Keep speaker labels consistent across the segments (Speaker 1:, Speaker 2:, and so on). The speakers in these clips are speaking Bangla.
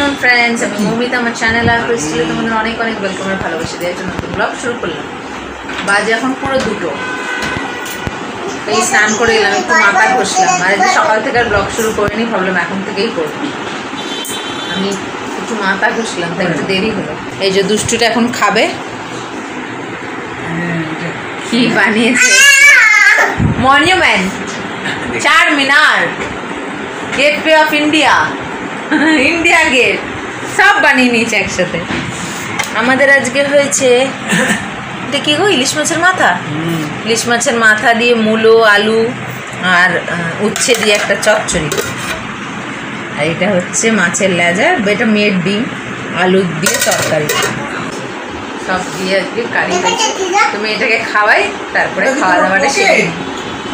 Speaker 1: आफ्टरनून फ्रेंड्स আমি মৌমিতা আমার চ্যানেল আর ক্রিস্টালে তোমাদের অনেক অনেক ওয়েলকাম আর ভালোবাসা দিয়ে একটা নতুন ব্লগ শুরু করলাম। বাজে এখন পুরো 2টো। এই স্নান করে এলাম, একটু মাথা ঘষলাম, আর আজকে সকাল থেকে আর ব্লগ শুরু করিনি, ভাবলাম এখন থেকেই করব। আমি একটু মাথা ঘষলাম, তাই একটু দেরি হলো। এই যে দুষ্টুটা এখন খাবে। কি বানিয়েছে? Monument, Charminar, gateway of India, India gate सब বানিয়ে নিয়েছে একসাথে। আমাদের আজকে হয়েছে এটা কি গো, ইলিশ মাছের মাথা। ইলিশ মাছের মাথা দিয়ে মূলো, আলু আর উচ্ছে দিয়ে একটা চচ্চড়ি, আর এটা হচ্ছে মাছের লেজা, এটা মেড ডিম, আলু দিয়ে তরকারি, সব দিয়ে আজকে কারি হয়েছে। তুমি এটাকে খাওয়াই, তারপরে খাওয়া দাওয়াটা সেরে।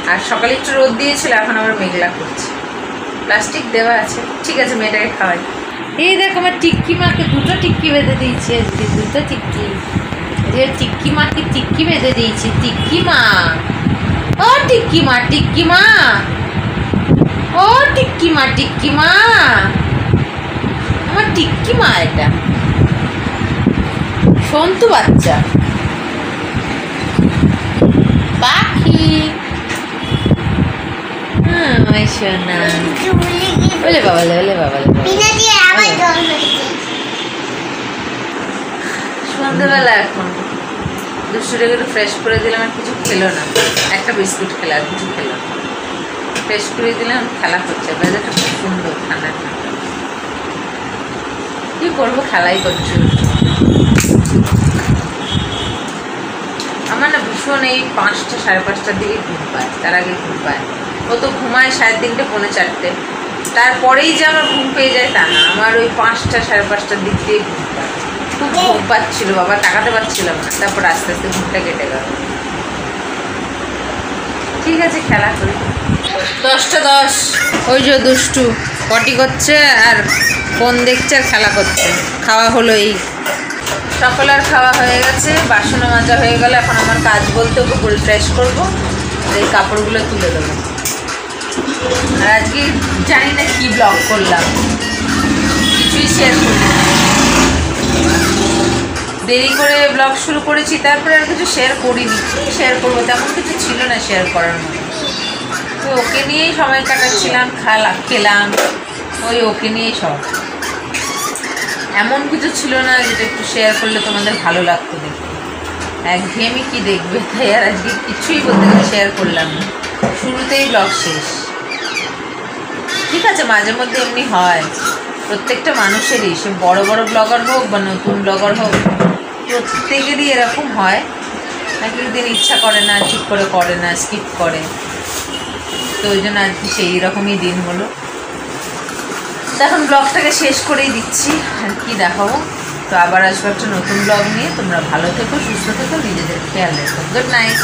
Speaker 1: আর সকালে একটু রোদ দিয়েছিল, এখন আবার মেঘলা করছে, প্লাস্টিক দেওয়া আছে। ঠিক আছে, মেয়েটাকে খাওয়াই। এই দেখো আমার টিক্কি মাকে দুটো টিক্কি বেঁধে দিয়েছি আজকে, দুটো টিক্কি। যে টিক্কি মাকে টিক্কি বেঁধে দিয়েছি। টিক্কি মা, ও টিক্কি মা, টিক্কি মা, ও টিক্কি মা, টিক্কি মা, আমার টিক্কি মা। এটা সন্তু বাচ্চা পাখি। ওলে বাবালে, ওলে বাবালে, সন্ধ্যেবেলা এখন দুষ্টুটাকে একটু ফ্রেশ করে দিলাম, আর কিছু খেলো না, একটা বিস্কুট খেলো, আর কিছু খেলো না। ফ্রেশ করে দিলাম, খেলা করছে। বাজারটা খুব সুন্দর, ঠান্ডা ঠান্ডা। কী করবো, খেলাই করছি। আমার না ভীষণ এই 5টা সাড়ে 5টার দিকে ঘুম পায়, তার আগে ঘুম পায়। ও তো ঘুমায় 3:30 পৌনে 4টে, তারপরেই যে আমার ঘুম পেয়ে যায় তা না, আমার ওই 5টা সাড়ে 5টার দিক দিয়ে ঘুম পায়। খুব ঘুম পাচ্ছিল বাবা, তাকাতে পারছিলাম না, তারপর আস্তে আস্তে ঘুমটা কেটে গেল। ঠিক আছে, খেলা করি। 10টা 10। ওই যে দুষ্টু পটি করছে আর ফোন দেখছে আর খেলা করছে। খাওয়া হলো, এই সকালের খাওয়া হয়ে গেছে, বাসনও মাজা হয়ে গেল। এখন আমার কাজ বলতে ওকে ফুল ফ্রেশ করবো, এই কাপড়গুলো তুলে দেবো। আর আজকে জানি না কি ব্লগ করলাম, কিছুই শেয়ার করি। দেরি করে ব্লগ শুরু করেছি, তারপরে আর কিছু শেয়ার করিনি। শেয়ার করবো তেমন কিছু ছিল না শেয়ার করার মতো। তো ওকে নিয়েই সময় কাটাচ্ছিলাম, খেলাম, ওই ওকে নিয়েই সব। এমন কিছু ছিল না যেটা একটু শেয়ার করলে তোমাদের ভালো লাগতো দেখতে। একঘেয়েমি কি দেখবে, তাই আর আজকে কিছুই বলতে গেলে শেয়ার করলাম না। শুরুতেই ব্লগ শেষ। ঠিক আছে, মাঝে মধ্যে এমনি হয়, প্রত্যেকটা মানুষেরই, সে বড় বড় ব্লগার হোক বা নতুন ব্লগার হোক, প্রত্যেকেরই এরকম হয়। নাকি দিন ইচ্ছা করে না, ঠিক করে না, স্কিপ করে। তো ওই জন্য আজকে সেই রকমই দিন হলো। এখন ব্লগটাকে শেষ করেই দিচ্ছি, আর কি দেখাবো। তো আবার আসবো একটা নতুন ব্লগ নিয়ে। তোমরা ভালো থেকো, সুস্থ থেকো, নিজেদের খেয়াল রেখো। Good night.